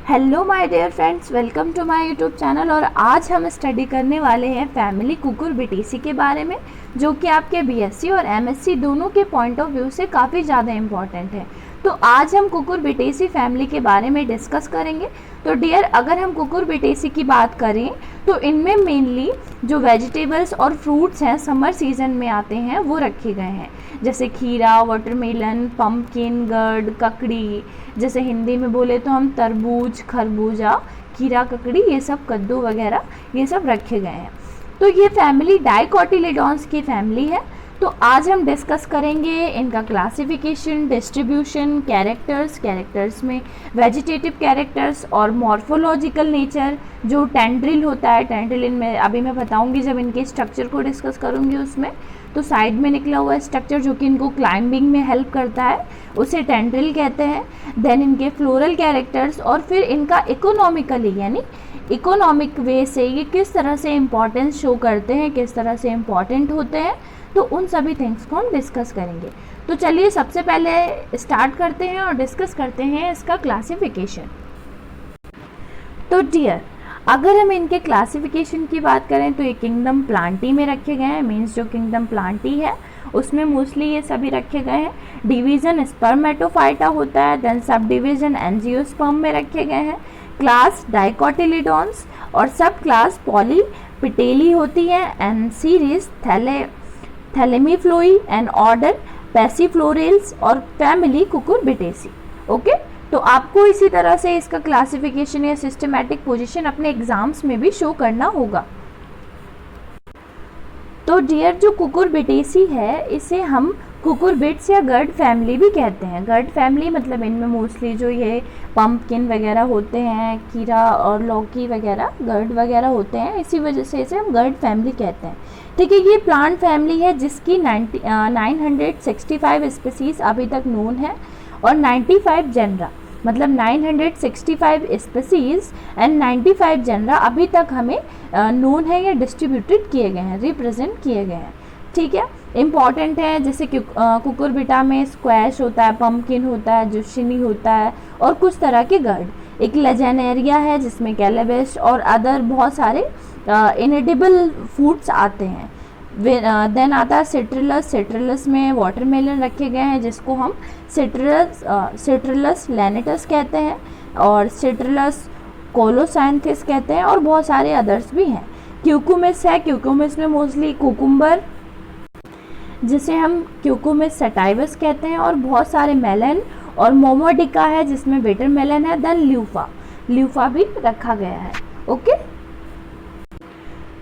Hello my dear friends, welcome to my YouTube channel. और आज हम स्टडी करने वाले हैं फैमिली कुकुरबिटेसी के बारे में, जो कि आपके बीएससी और एमएससी दोनों के पॉइंट ऑफ व्यू से काफ़ी ज़्यादा इम्पॉर्टेंट है। तो आज हम कुकुरबिटेसी फैमिली के बारे में डिस्कस करेंगे। तो डियर, अगर हम कुकुरबिटेसी की बात करें तो इनमें मेनली जो वेजिटेबल्स और फ्रूट्स हैं समर सीजन में आते हैं वो रखे गए हैं, जैसे खीरा, वाटरमेलन, पम्पकिन, गर्ड, ककड़ी, जैसे हिंदी में बोले तो हम तरबूज, खरबूजा, खीरा, ककड़ी, ये सब कद्दू वगैरह ये सब रखे गए हैं। तो ये फैमिली डाइकोटिलेडॉन्स की फैमिली है। तो आज हम डिस्कस करेंगे इनका क्लासिफिकेशन, डिस्ट्रीब्यूशन, कैरेक्टर्स में वेजिटेटिव कैरेक्टर्स और मॉर्फोलॉजिकल नेचर, जो टेंड्रिल होता है। टेंड्रिल इनमें अभी मैं बताऊंगी जब इनके स्ट्रक्चर को डिस्कस करूंगी उसमें। तो साइड में निकला हुआ स्ट्रक्चर जो कि इनको क्लाइंबिंग में हेल्प करता है उसे टेंड्रिल कहते हैं। देन इनके फ्लोरल कैरेक्टर्स और फिर इनका इकोनॉमिकली यानी इकोनॉमिक वे से ये किस तरह से इम्पॉर्टेंस शो करते हैं, किस तरह से इम्पॉर्टेंट होते हैं, तो उन सभी थिंग्स को हम डिस्कस करेंगे। तो चलिए सबसे पहले स्टार्ट करते हैं और डिस्कस करते हैं इसका क्लासिफिकेशन। तो डियर, अगर हम इनके क्लासिफिकेशन की बात करें तो ये किंगडम प्लांटी में रखे गए हैं। मीन्स जो किंगडम प्लांटी है उसमें मोस्टली ये सभी रखे गए हैं। डिवीज़न स्पर्मेटोफाइटा होता है। देन सब डिवीज़न एंजियोस्पर्म में रखे गए हैं। क्लास डाइकोटिलेडॉन्स और सब क्लास पॉलीपिटेली होती है। एंड सीरीज थैलेमीफ्लोई एंड ऑर्डर पैसिफ्लोरेल्स और फैमिली कुकुरबिटेसी। ओके, तो आपको इसी तरह से इसका क्लासिफिकेशन या सिस्टमैटिक पोजीशन अपने एग्जाम्स में भी शो करना होगा। तो डियर, जो कुकुरबिटेसी है इसे हम कुकुरबिट्स या गर्ड फैमिली भी कहते हैं। गर्ड फैमिली मतलब इनमें मोस्टली जो ये पम्पकिन वगैरह होते हैं, खीरा और लौकी वगैरह, गर्ड वगैरह होते हैं, इसी वजह से इसे हम गर्ड फैमिली कहते हैं। ठीक है, ये प्लांट फैमिली है जिसकी 965 स्पीसीज अभी तक नोन है और 95 जनरा, मतलब 965 स्पीसीज एंड 95 जनरा अभी तक हमें नोन है या डिस्ट्रीब्यूटेड किए गए हैं, रिप्रेजेंट किए गए हैं। ठीक है, इम्पॉर्टेंट है। जैसे कुकुरबिटा में स्क्वैश होता है, पम्पकिन होता है, जुशिनी होता है और कुछ तरह के गर्ड। एक लेजेनेरिया है जिसमें कैलेबस और अदर बहुत सारे इनएडिबल फूड्स आते हैं। देन आता है सिट्रुलस। सिट्रुलस में वाटरमेलन रखे गए हैं जिसको हम सिट्रुलस लैनिटस कहते हैं और सिट्रुलस कोलोसाइंथिस कहते हैं और बहुत सारे अदर्स भी हैं। क्यूकुमिस है। क्यूकुमिस में मोस्टली कुकुम्बर जिसे हम क्यूकुमिस सटाइवस कहते हैं और बहुत सारे मेलन और मोमोडिका है जिसमें वेटर मेलन है। देन ल्यूफा भी रखा गया है। ओके,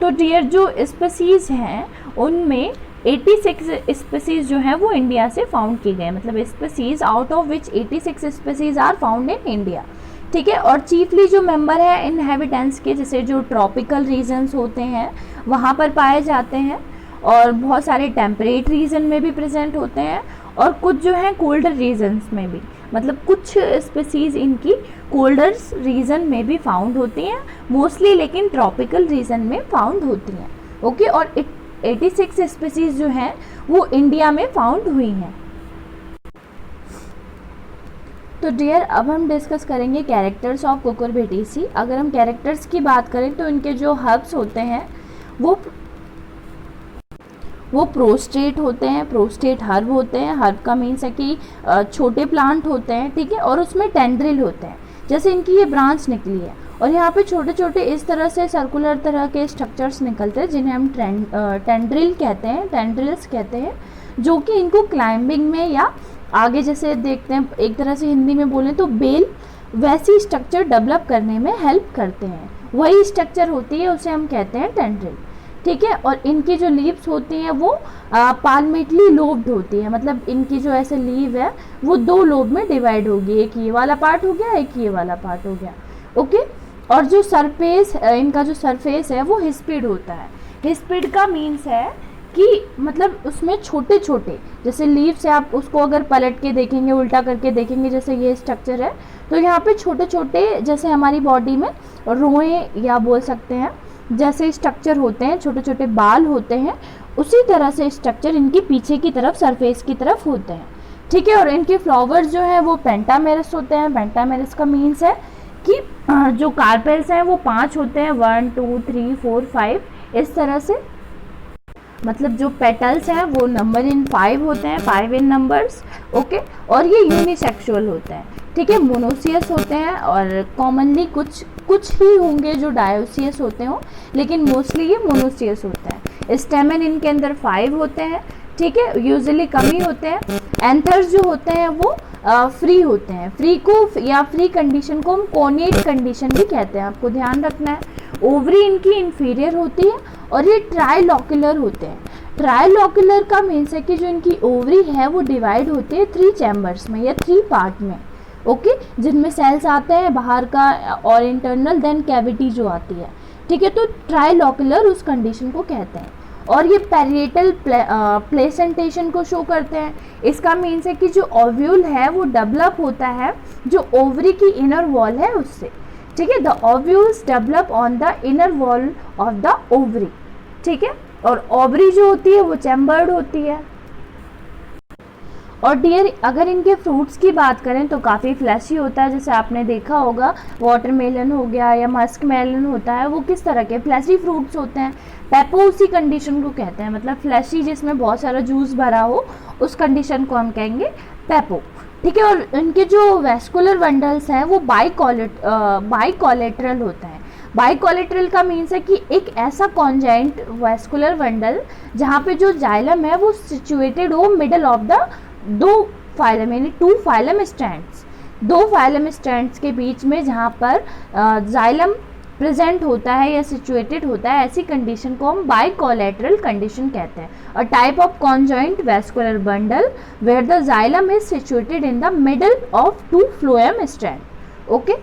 तो डियर, जो स्पीसीज हैं उनमें 86 स्पीसीज जो हैं वो इंडिया से फाउंड की गए, मतलब species out of which 86 species are found in India. ठीक है, और चीफली जो मेंबर है इनहेबिटेंट्स के, जैसे जो ट्रॉपिकल रीजन्स होते हैं वहाँ पर पाए जाते हैं और बहुत सारे टेम्परेट रीजन में भी प्रेजेंट होते हैं और कुछ जो हैं कोल्डर रीजन्स में भी, मतलब कुछ स्पीसीज इनकी कोल्डर रीजन में भी फाउंड होती हैं मोस्टली, लेकिन ट्रॉपिकल रीजन में फाउंड होती हैं। ओके, और 86 स्पीसीज जो हैं वो इंडिया में फाउंड हुई हैं। तो डियर, अब हम डिस्कस करेंगे कैरेक्टर्स ऑफ कुकुरबिटेसी। अगर हम कैरेक्टर्स की बात करें तो इनके जो हर्ब्स होते हैं वो प्रोस्टेट होते हैं। प्रोस्टेट हर्ब होते हैं। हर्ब का मीन्स है कि छोटे प्लांट होते हैं। ठीक है, और उसमें टेंड्रिल होते हैं, जैसे इनकी ये ब्रांच निकली है और यहाँ पे छोटे छोटे इस तरह से सर्कुलर तरह के स्ट्रक्चर्स निकलते हैं जिन्हें हम टेंड्रिल कहते हैं, टेंड्रिल्स कहते हैं, जो कि इनको क्लाइंबिंग में या आगे जैसे देखते हैं एक तरह से हिंदी में बोलें तो बेल वैसी स्ट्रक्चर डेवलप करने में हेल्प करते हैं। वही स्ट्रक्चर होती है उसे हम कहते हैं टेंड्रिल। ठीक है, और इनकी जो लीव्स होती हैं वो पाल्मेटली लोब्ड होती है, मतलब इनकी जो ऐसे लीव है वो दो लोब में डिवाइड होगी, एक ये वाला पार्ट हो गया, एक ये वाला पार्ट हो गया। ओके, और जो सरफेस इनका जो सरफेस है वो हिस्पिड होता है। हिस्पिड का मीन्स है कि मतलब उसमें छोटे छोटे, जैसे लीव से आप उसको अगर पलट के देखेंगे, उल्टा करके देखेंगे, जैसे ये स्ट्रक्चर है तो यहाँ पे छोटे छोटे, जैसे हमारी बॉडी में रोएं या बोल सकते हैं जैसे स्ट्रक्चर होते हैं, छोटे छोटे बाल होते हैं, उसी तरह से स्ट्रक्चर इनके पीछे की तरफ सरफेस की तरफ होते हैं। ठीक है, और इनके फ्लावर्स जो हैं वो पेंटामेरस होते हैं। पेंटामेरस का मीन्स है कि जो कार्पेल्स हैं वो 5 होते हैं, 1 2 3 4 5 इस तरह से, मतलब जो पेटल्स हैं वो नंबर इन 5 होते हैं, 5 इन नंबर्स, ओके। और ये यूनिसेक्सुअल होते हैं, ठीक है, मोनोसियस होते हैं, और कॉमनली कुछ ही होंगे जो डायोसियस होते हो, लेकिन मोस्टली ये मोनोसियस होते हैं। स्टेमन इनके अंदर 5 होते हैं, ठीक है, यूजुअली कम ही होते हैं। एंथर्स जो होते हैं वो फ्री होते हैं, फ्री को या फ्री कंडीशन को हम कोनिएट कंडीशन भी कहते हैं, आपको ध्यान रखना है। ओवरी इनकी इंफीरियर होती है और ये ट्राइलॉक्युलर होते हैं। ट्राइलॉक्युलर का मीन्स है कि जो इनकी ओवरी है वो डिवाइड होती है 3 चैम्बर्स में या 3 पार्ट में, ओके, जिनमें सेल्स आते हैं बाहर का और इंटरनल, देन कैविटी जो आती है, ठीक है। तो ट्राइलॉक्युलर उस कंडीशन को कहते हैं। और ये पैरिएटल प्लेसेंटेशन को शो करते हैं। इसका मीन्स है कि जो ओव्यूल है वो डेवलप होता है जो ओवरी की इनर वॉल है उससे, ठीक है। The ovules develop on the inner wall of the ovary, ठीक है। और ओवरी जो होती है वो चैम्बर्ड होती है। और डियर अगर इनके फ्रूट्स की बात करें तो काफ़ी फ्लैशी होता है, जैसे आपने देखा होगा वाटरमेलन हो गया या मस्क मेलन होता है, वो किस तरह के फ्लैशी फ्रूट्स होते हैं। पेपो उसी कंडीशन को कहते हैं, मतलब फ्लैशी जिसमें बहुत सारा जूस भरा हो उस कंडीशन को हम कहेंगे पेपो, ठीक है। और इनके जो वेस्कुलर बंडल्स हैं वो बाइकोलेटरल होते हैं। बाइकोलेटरल का मीन्स है कि एक ऐसा कॉन्जाइंट वेस्कुलर बंडल जहाँ पे जो जाइलम है वो सिचुएटेड हो मिडल ऑफ द 2 फाइलम, यानी 2 फाइलम स्टैंड्स, 2 फाइलम स्टैंड्स के बीच में जहाँ पर जाइलम प्रेजेंट होता है या सिचुएटेड होता है, ऐसी कंडीशन को हम बाइकोलेटरल कंडीशन कहते हैं। A type of conjoint vascular bundle where the xylem is situated in the middle of 2 phloem strand, okay.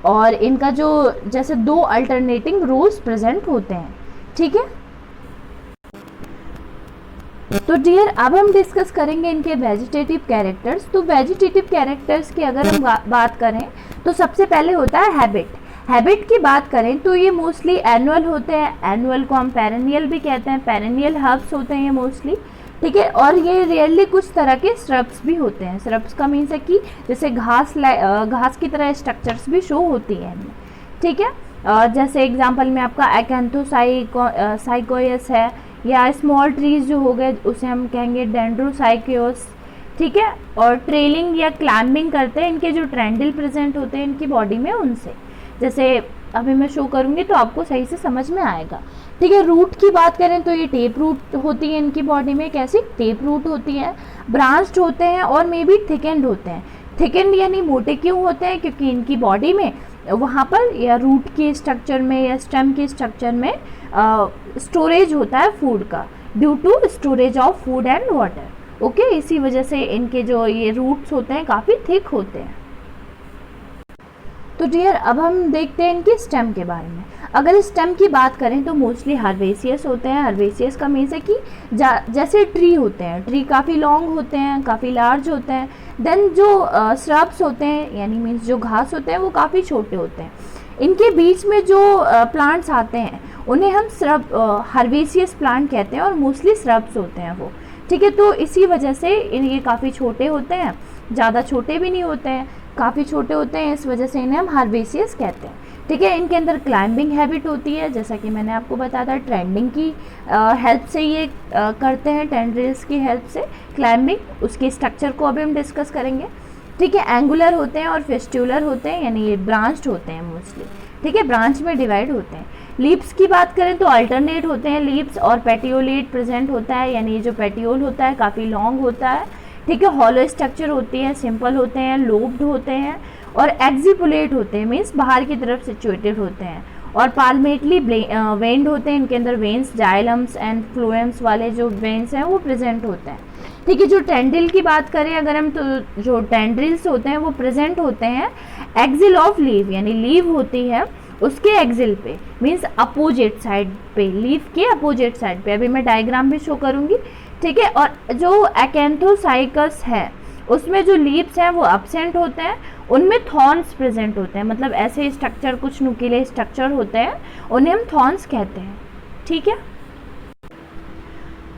और इनका जो जैसे 2 अल्टरनेटिंग रोज प्रेजेंट होते हैं, ठीक है। तो डियर अब हम डिस्कस करेंगे इनके वेजिटेटिव कैरेक्टर्स। तो वेजिटेटिव कैरेक्टर्स की अगर हम बात करें तो सबसे पहले होता है हैबिट। हैबिट की बात करें तो ये मोस्टली एनुअल होते हैं, एनुअल को हम पेरेनियल भी कहते हैं, पेरेनियल हर्ब्स होते हैं ये मोस्टली, ठीक है। और ये रियरली कुछ तरह के श्रब्स भी होते हैं। श्रब्स का मीन्स है कि जैसे घास की तरह स्ट्रक्चर्स भी शो होती है इनमें, ठीक है। जैसे एग्जांपल में आपका एक्यांथोसाइकोयस है, या स्मॉल ट्रीज जो हो गए उसे हम कहेंगे डेंड्रोसाइकोस, ठीक है। और ट्रेलिंग या क्लाइंबिंग करते हैं, इनके जो ट्रेंडिल प्रेजेंट होते हैं इनकी बॉडी में उनसे, जैसे अभी मैं शो करूँगी तो आपको सही से समझ में आएगा, ठीक है। रूट की बात करें तो ये टेप रूट होती है इनकी बॉडी में, कैसी टेप रूट होती है। ब्रांच्ड होते हैं और मे बी थिकेंड होते हैं। थिकेंड यानी मोटे क्यों होते हैं, क्योंकि इनकी बॉडी में वहाँ पर या रूट के स्ट्रक्चर में या स्टेम के स्ट्रक्चर में स्टोरेज होता है फूड का, due to storage of food and water, okay. इसी वजह से इनके जो ये रूट्स होते हैं काफ़ी थिक होते हैं। तो डियर अब हम देखते हैं इनकी स्टेम के बारे में। अगर स्टेम की बात करें तो मोस्टली हर्बेसियस होते हैं। हर्बेसियस का मीन्स है कि जैसे ट्री होते हैं, ट्री काफ़ी लॉन्ग होते हैं, काफ़ी लार्ज होते हैं। देन जो श्रब्स होते हैं यानी मीन्स जो घास होते हैं वो काफ़ी छोटे होते हैं। इनके बीच में जो प्लांट्स आते हैं उन्हें हम हर्बेसियस प्लांट कहते हैं और मोस्टली श्रब्स होते हैं वो, ठीक है। तो इसी वजह से ये काफ़ी छोटे होते हैं, ज़्यादा छोटे भी नहीं होते हैं, काफ़ी छोटे होते हैं, इस वजह से इन्हें हम हर्बेसियस कहते हैं, ठीक है। इनके अंदर क्लाइंबिंग हैबिट होती है, जैसा कि मैंने आपको बताया था, ट्रेंडिंग की हेल्प से ये करते हैं, टेंड्रिल्स की हेल्प से क्लाइंबिंग। उसके स्ट्रक्चर को अभी हम डिस्कस करेंगे, ठीक है। एंगुलर होते हैं और फिस्ट्यूलर होते हैं, यानी ये ब्रांच्ड होते हैं मोस्टली, ठीक है, ब्रांच में डिवाइड होते हैं। लीव्स की बात करें तो अल्टरनेट होते हैं लीव्स, और पेटियोलेट प्रेजेंट होता है, यानी ये जो पेटियोल होता है काफ़ी लॉन्ग होता है, ठीक है। हॉलो स्ट्रक्चर होती है, सिंपल होते हैं, लोब्ड होते हैं, और एक्जिपुलेट होते हैं, मीन्स बाहर की तरफ सिचुएटेड होते हैं, और पाल्मेटली वेन्ड होते हैं। इनके अंदर वेन्स, जाइलम्स एंड फ्लोएम्स वाले जो वेन्स हैं वो प्रेजेंट होते हैं, ठीक है। जो टेंड्रिल की बात करें अगर हम तो जो टेंड्रिल्स होते हैं वो प्रेजेंट होते हैं एक्सिल ऑफ लीव, यानी लीव होती है उसके एक्सिल पे, मीन्स अपोजिट साइड पे, लीफ के अपोजिट साइड पे। अभी मैं डायग्राम भी शो करूँगी, ठीक है। और जो एक्यांथोसाइकस है उसमें जो लीव्स हैं वो एब्सेंट होते हैं, उनमें थॉर्न्स प्रेजेंट होते हैं, मतलब ऐसे स्ट्रक्चर, कुछ नुकीले स्ट्रक्चर होते हैं, उन्हें हम थॉर्न्स कहते हैं, ठीक है।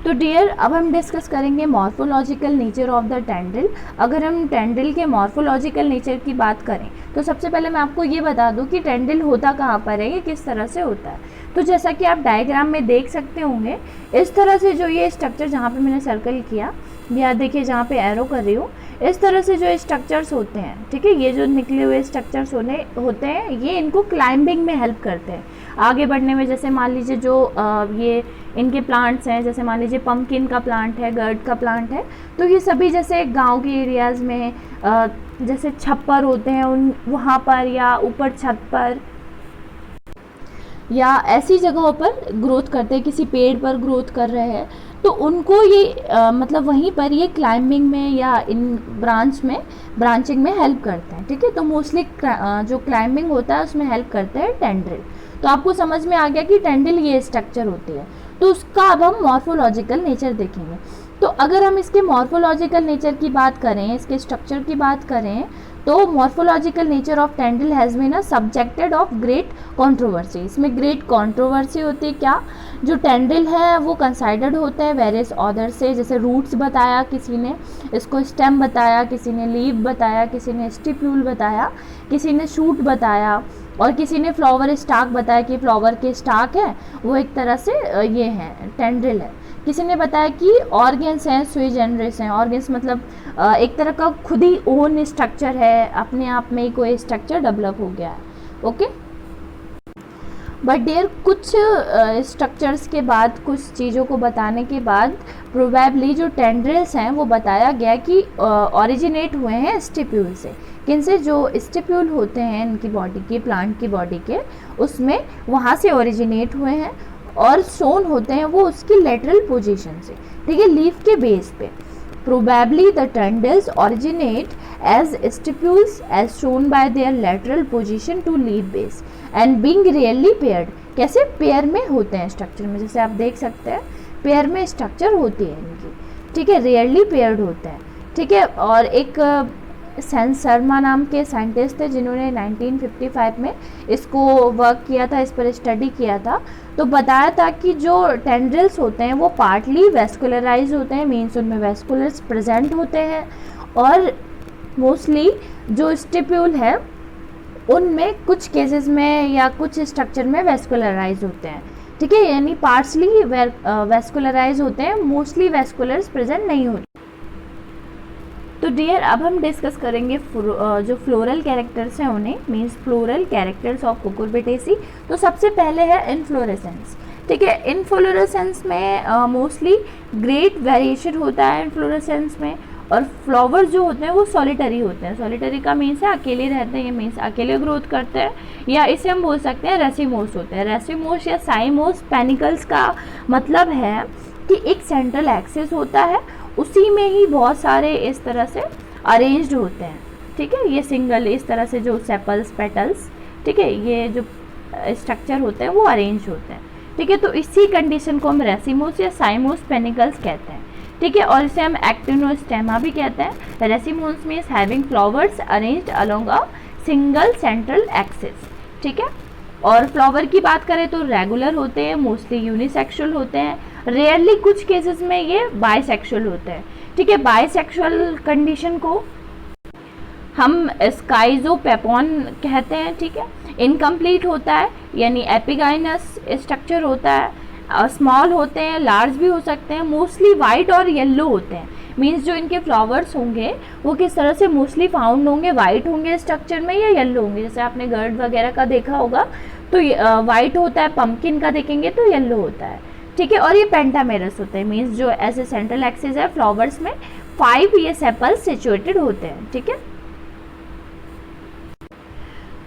तो डियर, अब हम डिस्कस करेंगे morphological nature of the tendril. अगर हम टेंड्रिल के मॉर्फोलॉजिकल नेचर की बात करें तो सबसे पहले मैं आपको ये बता दूं कि टेंड्रिल होता कहाँ पर है, ये किस तरह से होता है। तो जैसा कि आप डायग्राम में देख सकते होंगे, इस तरह से जो ये स्ट्रक्चर जहाँ पे मैंने सर्कल किया, या देखिए जहाँ पे एरो कर रही हूँ, इस तरह से जो स्ट्रक्चर्स होते हैं, ठीक है, ये जो निकले हुए स्ट्रक्चर्स होते हैं, ये इनको क्लाइंबिंग में हेल्प करते हैं, आगे बढ़ने में। जैसे मान लीजिए जो ये इनके प्लांट्स हैं, जैसे मान लीजिए पम्पकिन का प्लांट है, गर्ड का प्लांट है, तो ये सभी जैसे गांव के एरियाज़ में जैसे छप्पर होते हैं उन वहाँ पर, या ऊपर छत पर, या ऐसी जगहों पर ग्रोथ करते हैं, किसी पेड़ पर ग्रोथ कर रहे हैं, तो उनको ये मतलब वहीं पर ये क्लाइंबिंग में या इन ब्रांचिंग में हेल्प करते हैं, ठीक है। तो मोस्टली जो क्लाइंबिंग होता है उसमें हेल्प करते हैं टेंड्रिल। तो आपको समझ में आ गया कि टेंड्रिल ये स्ट्रक्चर होती है। तो उसका अब हम मॉर्फोलॉजिकल नेचर देखेंगे। तो अगर हम इसके मॉर्फोलॉजिकल नेचर की बात करें, इसके स्ट्रक्चर की बात करें, तो morphological nature of tendril has been subjected of great controversy. इसमें ग्रेट कंट्रोवर्सी होती है क्या, जो टेंड्रिल है वो कंसाइडर्ड होते हैं वेरियस ऑर्डर से, जैसे रूट्स बताया किसी ने, इसको स्टेम बताया किसी ने, लीव बताया किसी ने, स्टिप्यूल बताया किसी ने, शूट बताया, और किसी ने फ्लावर स्टाक बताया कि फ्लावर के स्टाक है वो एक तरह से ये है टेंड्रिल है। किसी ने बताया कि ऑर्गेन्स हैं, सुई जनरस हैं। ऑर्गेन्स मतलब एक तरह का खुद ही ओन स्ट्रक्चर है, अपने आप में ही कोई स्ट्रक्चर डेवलप हो गया है, ओके। बट डियर, कुछ स्ट्रक्चर्स के बाद, कुछ चीज़ों को बताने के बाद प्रोबेबली जो टेंड्रिल्स हैं वो बताया गया कि ओरिजिनेट हुए हैं स्टिप्यूल से। किनसे, जो स्टिप्यूल होते हैं इनकी बॉडी के, प्लांट की बॉडी के, उसमें वहाँ से ओरिजिनेट हुए हैं, और सोन होते हैं वो उसकी लेटरल पोजीशन से, ठीक है, लीफ के बेस पे। Probably the tendrils originate as stipules as shown by their lateral position to leaf base and being rarely paired। कैसे पेयर में होते हैं स्ट्रक्चर में, जैसे आप देख सकते हैं पेयर में स्ट्रक्चर होती है इनकी, ठीक है, रेयरली पेयर्ड होते हैं, ठीक है। और एक सेन शर्मा नाम के साइंटिस्ट थे जिन्होंने 1955 में इसको वर्क किया था, इस पर स्टडी किया था। तो बताया था कि जो टेंड्रिल्स होते हैं वो पार्टली वेस्कुलराइज होते हैं, मीन्स उनमें वेस्कुलर्स प्रेजेंट होते हैं, और मोस्टली जो स्टिप्यूल है उनमें कुछ केसेस में या कुछ स्ट्रक्चर में वेस्कुलराइज होते हैं, ठीक है, यानी पार्ट्सली वेस्कुलराइज होते हैं, मोस्टली वेस्कुलर्स प्रेजेंट नहीं होते। तो डियर, अब हम डिस्कस करेंगे जो फ्लोरल कैरेक्टर्स हैं उन्हें, means floral characters of Cucurbitaceae. तो सबसे पहले है इनफ्लोरेसेंस, ठीक है। इनफ्लोरेसेंस में मोस्टली ग्रेट वेरिएशन होता है इनफ्लोरेसेंस में, और फ्लावर्स जो होते हैं वो सॉलिटरी होते हैं। सॉलिटरी का मीन्स है अकेले रहते हैं, ये मीन्स अकेले ग्रोथ करते हैं, या इसे हम बोल सकते हैं रेसिमोस होते हैं। रेसिमोस या साइमोस पेनिकल्स का मतलब है कि एक सेंट्रल एक्सिस होता है, उसी में ही बहुत सारे इस तरह से अरेंज्ड होते हैं, ठीक है, ये सिंगल इस तरह से जो सेपल्स पेटल्स, ठीक है, ये जो स्ट्रक्चर होते हैं वो अरेंज होते हैं, ठीक है। तो इसी कंडीशन को हम रेसिमोस या साइमोस पेनिकल्स कहते हैं, ठीक है, और इसे हम एक्टिनोस्टेमा भी कहते हैं। Racemose means having flowers arranged along a single central axis, ठीक है। और फ्लावर की बात करें तो रेगुलर होते हैं, मोस्टली यूनिसेक्सुअल होते हैं, रेयरली कुछ केसेस में ये बाइसेक्सुअल होते हैं, ठीक है। बाइसेक्सुअल कंडीशन को हम स्काइजोपेपॉन कहते हैं, ठीक है। इनकम्प्लीट होता है, यानी एपिगाइनस स्ट्रक्चर होता है, स्मॉल होते हैं, लार्ज भी हो सकते हैं, मोस्टली वाइट और येलो होते हैं। मीन्स जो इनके फ्लावर्स होंगे वो किस तरह से मोस्टली फाउंड होंगे, वाइट होंगे स्ट्रक्चर में या येलो होंगे। जैसे आपने गर्ड वगैरह का देखा होगा तो वाइट होता है, पम्पकिन का देखेंगे तो येलो होता है, ठीक है। और ये पेंटामेरस होते हैं, मीन्स जो ऐसे सेंट्रल एक्सिस है फ्लावर्स में 5 ये सेपल्स सिचुएटेड होते हैं, ठीक है।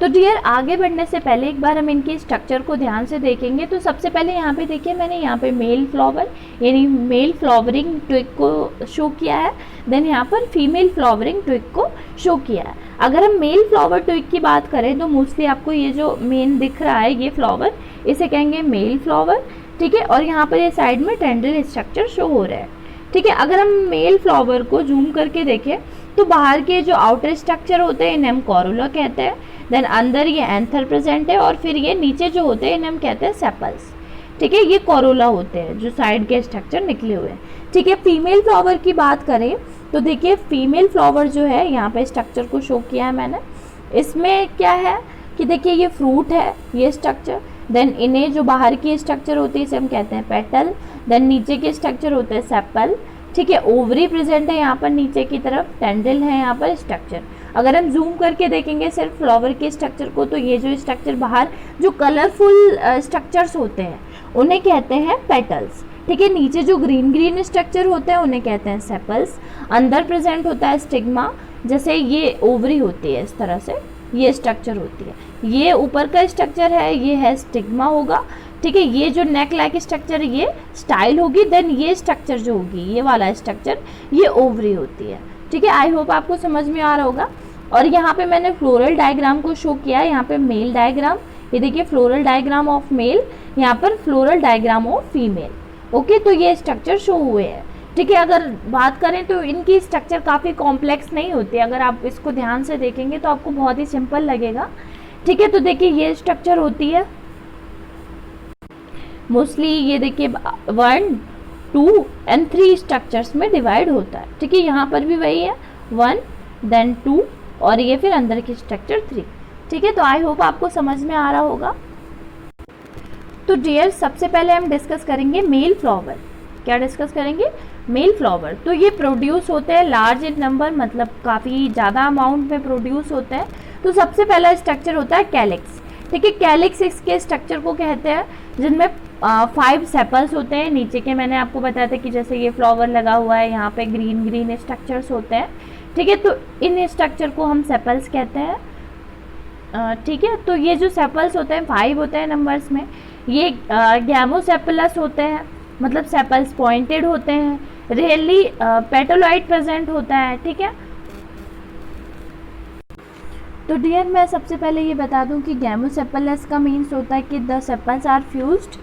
तो डियर, आगे बढ़ने से पहले एक बार हम इनके स्ट्रक्चर को ध्यान से देखेंगे। तो सबसे पहले यहाँ पे देखिए, मैंने यहाँ पे मेल फ्लावर यानी मेल फ्लावरिंग ट्विग को शो किया है, देन यहाँ पर फीमेल फ्लावरिंग ट्विग को शो किया है। अगर हम मेल फ्लावर ट्विग की बात करें तो मोस्टली आपको ये जो मेन दिख रहा है ये फ्लावर, इसे कहेंगे मेल फ्लावर, ठीक है। और यहाँ पर ये साइड में टेंड्रिल स्ट्रक्चर शो हो रहा है, ठीक है। अगर हम मेल फ्लावर को जूम करके देखें तो बाहर के जो आउटर स्ट्रक्चर होते हैं इन्हें हम कॉरोला कहते हैं, देन अंदर ये एंथर प्रेजेंट है, और फिर ये नीचे जो होते हैं इन्हें हम कहते हैं सेपल्स, ठीक है, ये कोरोला होते हैं जो साइड के स्ट्रक्चर निकले हुए हैं। ठीक है, फीमेल फ्लावर की बात करें तो देखिए फीमेल फ्लावर जो है, यहाँ पे स्ट्रक्चर को शो किया है मैंने। इसमें क्या है कि देखिए ये फ्रूट है, ये स्ट्रक्चर, देन इन्हें जो बाहर की स्ट्रक्चर होती है इसे हम कहते हैं पेटल, देन नीचे के स्ट्रक्चर होते हैं सेपल। ठीक है, ओवरी प्रेजेंट है यहाँ पर नीचे की तरफ, टेंडल है यहाँ पर स्ट्रक्चर। अगर हम जूम करके देखेंगे सिर्फ फ्लावर के स्ट्रक्चर को तो ये जो स्ट्रक्चर बाहर जो कलरफुल स्ट्रक्चर्स होते हैं उन्हें कहते हैं पेटल्स। ठीक है, नीचे जो ग्रीन ग्रीन स्ट्रक्चर होते हैं उन्हें कहते हैं सेपल्स। अंदर प्रेजेंट होता है स्टिग्मा, जैसे ये ओवरी होती है इस तरह से ये स्ट्रक्चर होती है। ये ऊपर का स्ट्रक्चर है, ये है स्टिग्मा होगा। ठीक है, ये जो नेक लाइक स्ट्रक्चर ये स्टाइल होगी, देन ये स्ट्रक्चर जो होगी ये वाला स्ट्रक्चर ये ओवरी होती है। ठीक है, आई होप आपको समझ में आ रहा होगा। और यहाँ पे मैंने फ्लोरल डायग्राम को शो किया है, यहाँ पे मेल डायग्राम, ये देखिए फ्लोरल डायग्राम ऑफ मेल, यहाँ पर floral diagram of female. Okay, तो ये स्ट्रक्चर शो हुए हैं। ठीक है, अगर बात करें तो इनकी स्ट्रक्चर काफ़ी कॉम्प्लेक्स नहीं होती, अगर आप इसको ध्यान से देखेंगे तो आपको बहुत ही सिंपल लगेगा। ठीक है, तो देखिए ये स्ट्रक्चर होती है मोस्टली, ये देखिए 1, 2 एंड 3 स्ट्रक्चर्स में डिवाइड होता है। ठीक है, यहाँ पर भी वही है 1 देन 2 और ये फिर अंदर की स्ट्रक्चर 3। ठीक है, तो आई होप आपको समझ में आ रहा होगा। तो डियर सबसे पहले हम डिस्कस करेंगे मेल फ्लावर। क्या डिस्कस करेंगे? Male flower. तो ये प्रोड्यूस होते हैं लार्ज इन नंबर, मतलब काफ़ी ज़्यादा अमाउंट में प्रोड्यूस होते हैं। तो सबसे पहला स्ट्रक्चर होता है कैलिक्स। ठीक है, कैलिक्स इसके स्ट्रक्चर को कहते हैं जिनमें 5 सेपल्स होते हैं। नीचे के मैंने आपको बताया था कि जैसे ये फ्लावर लगा हुआ है, यहाँ पे ग्रीन ग्रीन स्ट्रक्चर्स होते हैं। ठीक है, तो इन स्ट्रक्चर को हम सेपल्स कहते हैं। ठीक है, तो ये जो सेपल्स होते हैं 5 होते हैं नंबर्स में। ये गैमोसेपलस होते हैं, मतलब सेपल्स पॉइंटेड होते हैं। रियली पेटोलॉइड प्रेजेंट होता है। ठीक है, तो डियर मैं सबसे पहले ये बता दूं कि गैमोसेपलस का मीन्स होता है कि द सेपल्स आर फ्यूज्ड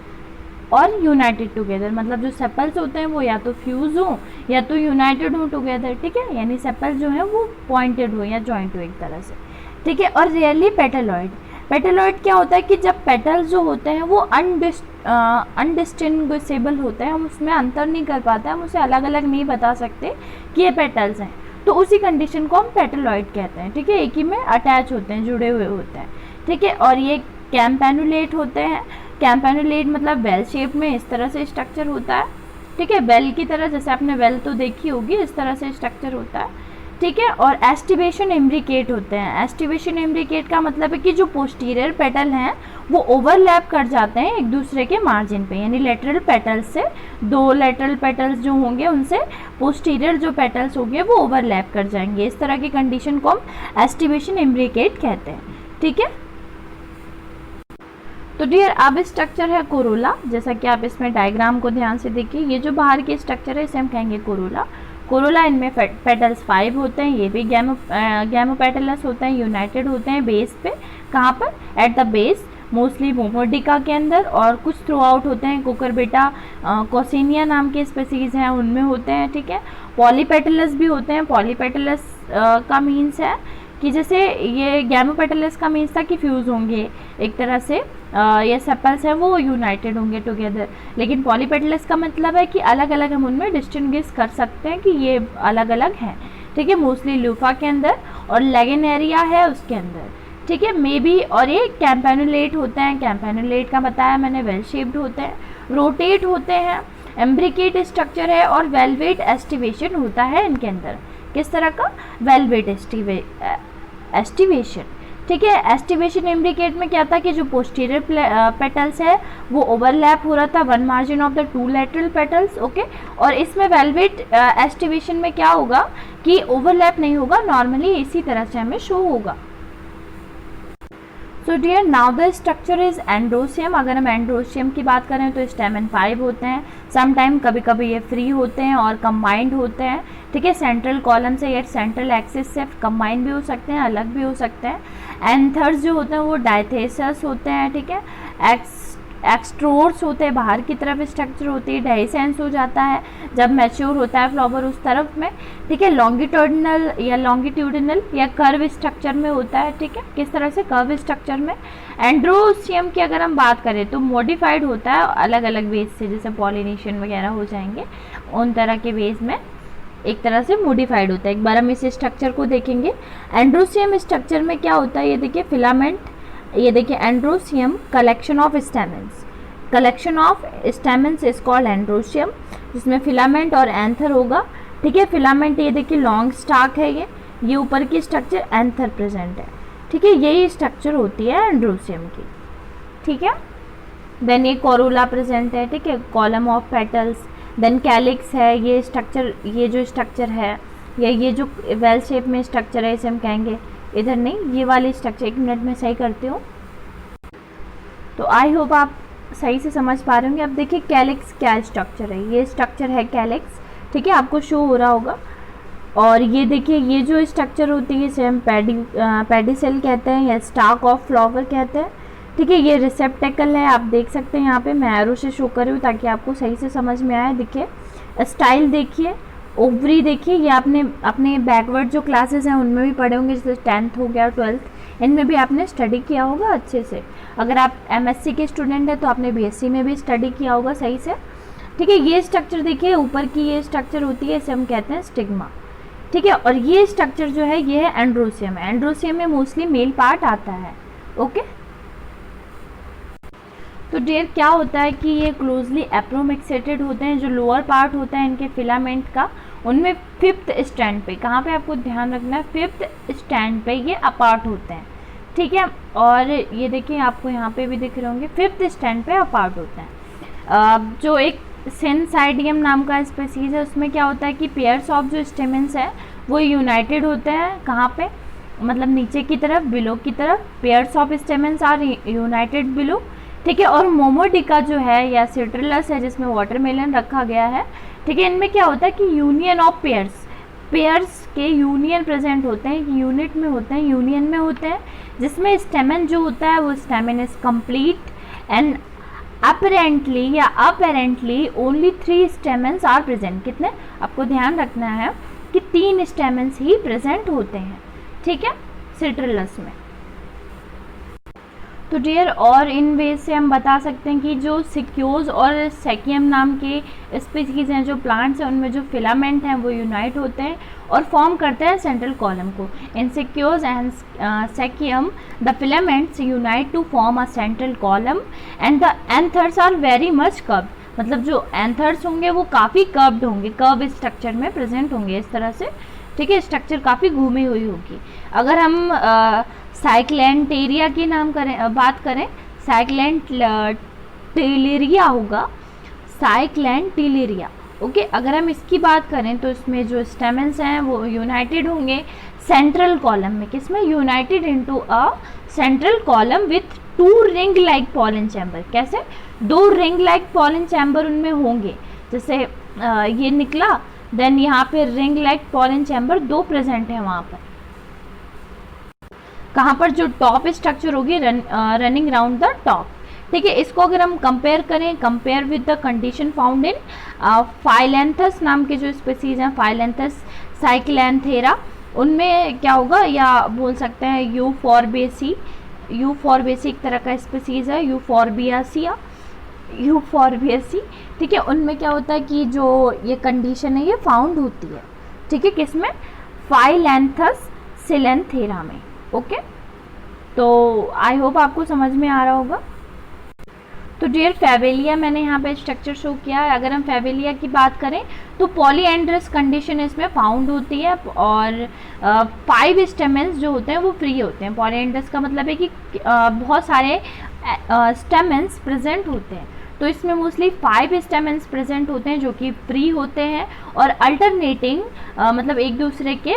और यूनाइटेड टुगेदर, मतलब जो सेपल्स होते हैं वो या तो फ्यूज हो या तो यूनाइटेड हो टुगेदर। ठीक है, यानी सेपल्स जो है वो पॉइंटेड हो या जॉइंट हो एक तरह से। ठीक है, और रियली पेटलॉइड। पेटलॉइड क्या होता है कि जब पेटल्स जो होते हैं वो अनडिस्टिंग्विशेबल होते हैं, हम उसमें अंतर नहीं कर पाते, हम उसे अलग अलग नहीं बता सकते कि ये पेटल्स हैं, तो उसी कंडीशन को हम पेटलॉइड कहते हैं। ठीक है, एक ही में अटैच होते हैं, जुड़े हुए होते हैं। ठीक है, और ये कैम्पैनुलेट होते हैं। कैम्पैनुलेट मतलब बेल शेप में इस तरह से स्ट्रक्चर होता है। ठीक है, बेल की तरह, जैसे आपने बेल तो देखी होगी, इस तरह से स्ट्रक्चर होता है। ठीक है, और एस्टिवेशन इम्ब्रिकेट होते हैं। एस्टिवेशन इम्ब्रिकेट का मतलब है कि जो पोस्टीरियर पेटल हैं वो ओवरलैप कर जाते हैं एक दूसरे के मार्जिन पे, यानी लेटरल पेटल्स से 2 लेटरल पेटल्स जो होंगे उनसे पोस्टीरियर जो पेटल्स होंगे वो ओवरलैप कर जाएंगे। इस तरह की कंडीशन को हम एस्टिवेशन इम्ब्रिकेट कहते हैं। ठीक है, तो डियर अब स्ट्रक्चर है कोरोला, जैसा कि आप इसमें डायग्राम को ध्यान से देखिए। ये जो बाहर की स्ट्रक्चर है इसे हम कहेंगे कोरोला। कोरोला, इनमें पेटल्स 5 होते हैं, ये भी गैमोपेटलस होते हैं, यूनाइटेड होते हैं बेस पे। कहाँ पर? At the base, mostly Momordica के अंदर, और कुछ थ्रू आउट होते हैं। कुकरबिटा कोसिनिया नाम के स्पेसीज हैं उनमें होते हैं। ठीक है, पॉलीपेटलस भी होते हैं। पॉलीपेटलस का मीन्स है कि जैसे ये गैमोपेटलस का मीन्स था कि फ्यूज होंगे एक तरह से, ये सेपल्स हैं वो यूनाइटेड होंगे टुगेदर। लेकिन पॉलीपेटलस का मतलब है कि अलग अलग हम उनमें डिस्टिंग्विश कर सकते हैं कि ये अलग अलग हैं। ठीक है, मोस्टली ल्यूफा के अंदर और लेगेनेरिया है उसके अंदर। ठीक है, मे बी, और ये कैम्पैनुलेट होते हैं। कैम्पैनुलेट का बताया मैंने, वेल शेप्ड होते हैं, रोटेट होते हैं, एम्ब्रिकेट स्ट्रक्चर है और वेलवेट एस्टिवेशन होता है इनके अंदर। किस तरह का? Velvet aestivation. ठीक है, एस्टिवेशन इम्ब्रिकेट में क्या था कि जो पोस्टीरियर पेटल्स है वो ओवरलैप हो रहा था 1 margin of the 2 lateral petals. Okay, और इसमें वेलवेट एस्टिवेशन में क्या होगा कि ओवरलैप नहीं होगा, नॉर्मली इसी तरह से हमें शो होगा। So dear now the structure is androecium. अगर हम एंड्रोसियम की बात करें तो स्टेमन 5 होते हैं। समटाइम कभी कभी ये फ्री होते हैं और कंबाइंड होते हैं। ठीक है, सेंट्रल कॉलम से या सेंट्रल एक्सिस से कंबाइन भी हो सकते हैं, अलग भी हो सकते हैं। एंथर्स जो होते हैं वो डायथेसस होते हैं। ठीक है, एक्सट्रोर्स होते हैं, बाहर की तरफ स्ट्रक्चर होती है, डेhiscence हो जाता है जब मैच्योर होता है फ्लावर उस तरफ में, ठीक है। लॉन्गिट्यूडिनल या कर्व स्ट्रक्चर में होता है, ठीक है। किस तरह से? कर्व स्ट्रक्चर में। एंड्रोसियम की अगर हम बात करें तो मॉडिफाइड होता है अलग अलग वेज से, जैसे पॉलिनेशन वगैरह हो जाएंगे उन तरह के वेज में एक तरह से मॉडिफाइड होता है। एक बार हम इस स्ट्रक्चर को देखेंगे। एंड्रोसियम स्ट्रक्चर में क्या होता है, ये देखिए फिलामेंट, ये देखिए androecium collection of stamens, collection of stamens is called androecium, जिसमें फिलामेंट और एंथर होगा, ठीक है। फिलामेंट ये देखिए लॉन्ग स्टाक है, ये ऊपर की स्ट्रक्चर एंथर प्रेजेंट है, ठीक है। यही स्ट्रक्चर होती है एंड्रोसियम की, ठीक है। देन ये कोरोला प्रेजेंट है, ठीक है, column of petals. Then calyx है, ये स्ट्रक्चर, ये जो स्ट्रक्चर है या ये जो वेल शेप में स्ट्रक्चर है इसे हम कहेंगे, इधर नहीं, ये वाली स्ट्रक्चर, 1 मिनट में सही करती हूँ। तो आई होप आप सही से समझ पा रहे होंगे। अब देखिए कैलिक्स क्या स्ट्रक्चर है, ये स्ट्रक्चर है कैलिक्स, ठीक है, आपको शो हो रहा होगा। और ये देखिए ये जो स्ट्रक्चर होती है इसे हम पेडिसेल कहते हैं या स्टाक ऑफ फ्लावर कहते हैं, ठीक है। ये रिसेप्टेकल है, आप देख सकते हैं यहाँ पे, मैं एरो से शो कर रही हूँ ताकि आपको सही से समझ में आए। देखिए स्टाइल देखिए, ओवरी देखिए, ये आपने अपने बैकवर्ड जो क्लासेस हैं उनमें भी पढ़े होंगे, जैसे 10th हो गया, 12th, इनमें भी आपने स्टडी किया होगा अच्छे से। अगर आप MSc के स्टूडेंट हैं तो आपने BSc में भी स्टडी किया होगा सही से, ठीक है। ये स्ट्रक्चर देखिए, ऊपर की ये स्ट्रक्चर होती है, इसे हम कहते हैं स्टिग्मा, ठीक है। और ये स्ट्रक्चर जो है ये है एंड्रोसियम। एंड्रोसियम में मोस्टली मेल पार्ट आता है, ओके। तो डियर क्या होता है कि ये क्लोजली एप्रोमिक्सेटेड होते हैं, जो लोअर पार्ट होता है इनके फिलामेंट का, उनमें 5th स्टैंड पे, कहाँ पे आपको ध्यान रखना है, 5th स्टैंड पे ये अपार्ट होते हैं, ठीक है। और ये देखिए आपको यहाँ पे भी दिख रहे होंगे, 5th स्टैंड पे अपार्ट होते हैं। जो एक सेंसाइडियम नाम का स्पीसीज है उसमें क्या होता है कि पेयर्स ऑफ जो स्टेमेंस है वो यूनाइटेड होते हैं, कहाँ पे, मतलब नीचे की तरफ, बिलो की तरफ, pairs of stamens are united below, ठीक है। और मोमोडिका जो है या सिट्रुलस है जिसमें वाटरमेलन रखा गया है, ठीक है, इनमें क्या होता है कि यूनियन ऑफ पेयर्स, पेयर्स के यूनियन प्रेजेंट होते हैं, यूनिट में होते हैं, यूनियन में होते हैं, जिसमें स्टेमन जो होता है वो stamen is complete and apparently या apparently only 3 stamens are present. कितने? आपको ध्यान रखना है कि 3 स्टेमन्स ही प्रेजेंट होते हैं, ठीक है, सिट्रुलस में। तो डियर और इन वेज से हम बता सकते हैं कि जो सिक्योज और सेकियम नाम के स्पीसीज हैं, जो प्लांट्स हैं, उनमें जो फिलामेंट हैं वो यूनाइट होते हैं और फॉर्म करते हैं सेंट्रल कॉलम को। इन सिक्योज and Sechium the filaments unite to form a central column and the anthers are very much curved, मतलब जो एंथर्स होंगे वो काफ़ी कर्व्ड होंगे, कर्व स्ट्रक्चर में प्रेजेंट होंगे इस तरह से, ठीक है, स्ट्रक्चर काफ़ी घूमी हुई होगी। अगर हम साइक्लेंटेरिया की बात करें, साइक्लेंटेरिया होगा, साइक्लेंटेरिया, ओके। अगर हम इसकी बात करें तो इसमें जो स्टेमन्स हैं वो यूनाइटेड होंगे सेंट्रल कॉलम में, किसमें? United into a central column with 2 ring like pollen chamber. कैसे? 2 रिंग लाइक पॉलन चैम्बर उनमें होंगे, जैसे ये निकला, देन यहाँ पे ring like pollen chamber 2 present है वहाँ पर, कहाँ पर? जो टॉप स्ट्रक्चर होगी रनिंग राउंड द टॉप, ठीक है। इसको अगर हम कंपेयर करें, compare with the condition found in Phyllanthus नाम के जो स्पीसीज हैं, फाइलेंथस, साइक्लैंथेरा, उनमें क्या होगा, या बोल सकते हैं यूफॉर्बिएसी, यूफॉर्बिएसी एक तरह का स्पीसीज है, यूफॉर्बिएसी, ठीक है। उनमें क्या होता है कि जो ये कंडीशन है ये फाउंड होती है, ठीक है, किसमें? फाइलेंथस सिलेंथेरा में, ओके। तो आई होप आपको समझ में आ रहा होगा। तो डियर फेवेलिया मैंने यहाँ पे स्ट्रक्चर शो किया है। अगर हम फेवेलिया की बात करें तो पॉलीएंड्रस कंडीशन इसमें फाउंड होती है और 5 स्टेमेंस जो होते हैं वो फ्री होते हैं। पॉलीएंड्रस का मतलब है कि बहुत सारे स्टेमेंस प्रेजेंट होते हैं, तो इसमें मोस्टली 5 स्टेमेंस प्रेजेंट होते हैं जो कि फ्री होते हैं और अल्टरनेटिंग मतलब एक दूसरे के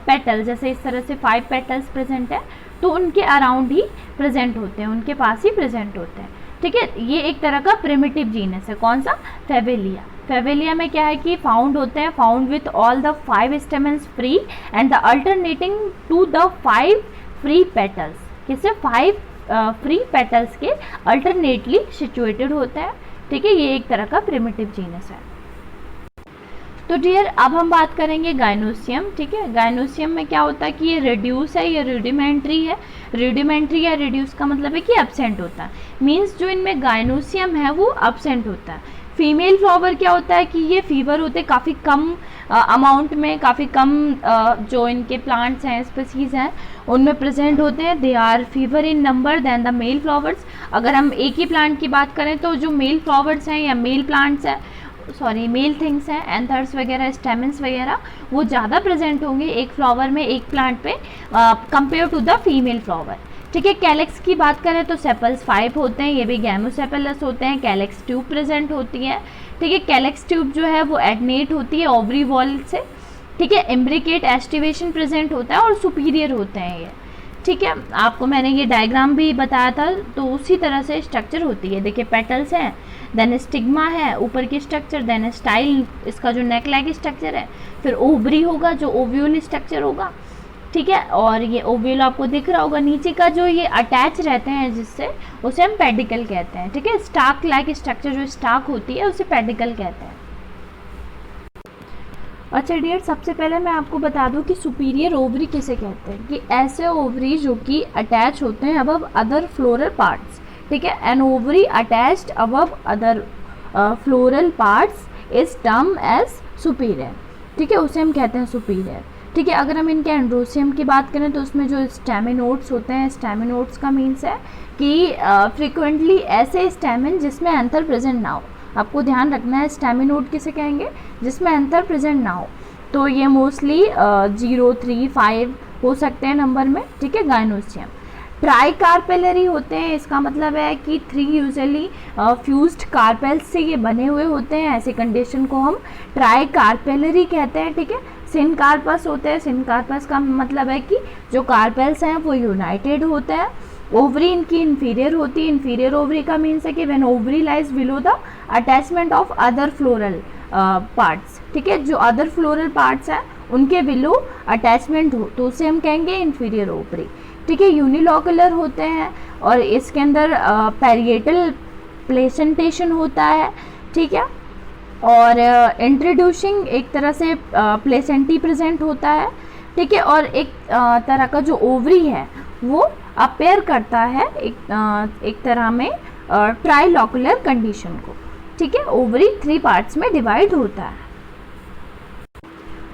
पेटल, जैसे इस तरह से 5 पेटल्स प्रेजेंट है तो उनके अराउंड ही प्रेजेंट होते हैं, उनके पास ही प्रेजेंट होते हैं, ठीक है। ये एक तरह का प्रिमिटिव जीनस है, कौन सा? फेवेलिया। फेवेलिया में क्या है कि फाउंड होते हैं, found with all the 5 stamens free and the alternating to the 5 free petals, किससे? 5 फ्री पेटल्स के अल्टरनेटली सिचुएटेड होते हैं। ठीक है, ये एक तरह का प्रिमिटिव जीनस है। तो डियर अब हम बात करेंगे गाइनोसियम। ठीक है, गाइनोसियम में क्या होता है कि ये रिड्यूस है, ये रूडिमेंट्री है। रूडिमेंट्री या रिड्यूस का मतलब है कि एब्सेंट होता है, मीन्स जो इनमें गाइनोसियम है वो एब्सेंट होता है। फीमेल फ्लावर क्या होता है कि ये फीवर होते काफ़ी कम अमाउंट में, काफ़ी कम जो इनके प्लांट्स हैं, स्पीसीज हैं, उनमें प्रेजेंट होते हैं। They are fewer in number than the male flowers. अगर हम एक ही प्लांट की बात करें तो जो मेल फ्लावर्स हैं या मेल प्लांट्स हैं, सॉरी मेल थिंग्स हैं, एंथर्स वगैरह, स्टेमन्स वगैरह, वो ज़्यादा प्रेजेंट होंगे एक फ्लावर में, एक प्लांट पे compare to the female flower. ठीक है, कैलेक्स की बात करें तो सेपल्स 5 होते हैं, ये भी गैमोसेपलस होते हैं। कैलेक्स ट्यूब प्रेजेंट होती है। ठीक है, कैलेक्स ट्यूब जो है वो एडनेट होती है ओवरी वॉल से। ठीक है, इम्ब्रिकेट एस्टिवेशन प्रेजेंट होता है और सुपीरियर होते हैं ये। ठीक है, आपको मैंने ये डायग्राम भी बताया था, तो उसी तरह से स्ट्रक्चर होती है। देखिए पेटल्स हैं, देन स्टिग्मा है ऊपर की स्ट्रक्चर, देन स्टाइल इसका जो नेक लाइक स्ट्रक्चर है, फिर ओवरी होगा जो ओव्यूल स्ट्रक्चर होगा। ठीक है, और ये ओव्यूल आपको दिख रहा होगा, नीचे का जो ये अटैच रहते हैं जिससे, उसे हम पेडिकल कहते हैं। ठीक है, स्टाक लाइक स्ट्रक्चर जो स्टाक होती है उसे पेडिकल कहते हैं। अच्छा डियर, सबसे पहले मैं आपको बता दूं कि सुपीरियर ओवरी किसे कहते हैं, कि ऐसे ओवरी जो कि अटैच होते हैं अबव अदर फ्लोरल पार्ट्स। ठीक है, an ovary attached above other floral parts is term as superior. ठीक है, उसे हम कहते हैं सुपीरियर। ठीक है, अगर हम इनके एंड्रोसियम की बात करें तो उसमें जो स्टेमिनोड्स होते हैं, स्टेमिनोड्स का मीन्स है कि फ्रिक्वेंटली ऐसे स्टेमिन जिसमें एंथर प्रेजेंट ना हो। आपको ध्यान रखना है, स्टेमिनोड किसे कहेंगे, जिसमें एंथर प्रेजेंट ना हो। तो ये मोस्टली 0, 3, 5 हो सकते हैं नंबर में। ठीक है, गाइनोसियम ट्राई कार्पेलरी होते हैं, इसका मतलब है कि 3 यूजुअली फ्यूज्ड कार्पेल्स से ये बने हुए होते हैं। ऐसी कंडीशन को हम ट्राई कार्पेलरी कहते हैं। ठीक है, सिन कार्पस होते हैं, सिन कार्पस का मतलब है कि जो कार्पेल्स हैं वो यूनाइटेड होते हैं। ओवरी इनकी इन्फीरियर होती है, इन्फीरियर ओवरी का मीन्स है कि when ovary lies below the attachment of other floral parts. ठीक है, जो अदर फ्लोरल पार्ट्स हैं उनके बिलो अटैचमेंट हो तो उसे हम कहेंगे इन्फीरियर ओवरी। ठीक है, यूनिलोकुलर होते हैं और इसके अंदर पैरिएटल प्लेसेंटेशन होता है। ठीक है, और इंट्रोड्यूसिंग एक तरह से प्लेसेंटी प्रेजेंट होता है। ठीक है, और एक तरह का जो ओवरी है वो अपेयर करता है एक तरह में ट्राइलोकुलर कंडीशन को। ठीक है, ओवरी 3 पार्ट्स में डिवाइड होता है।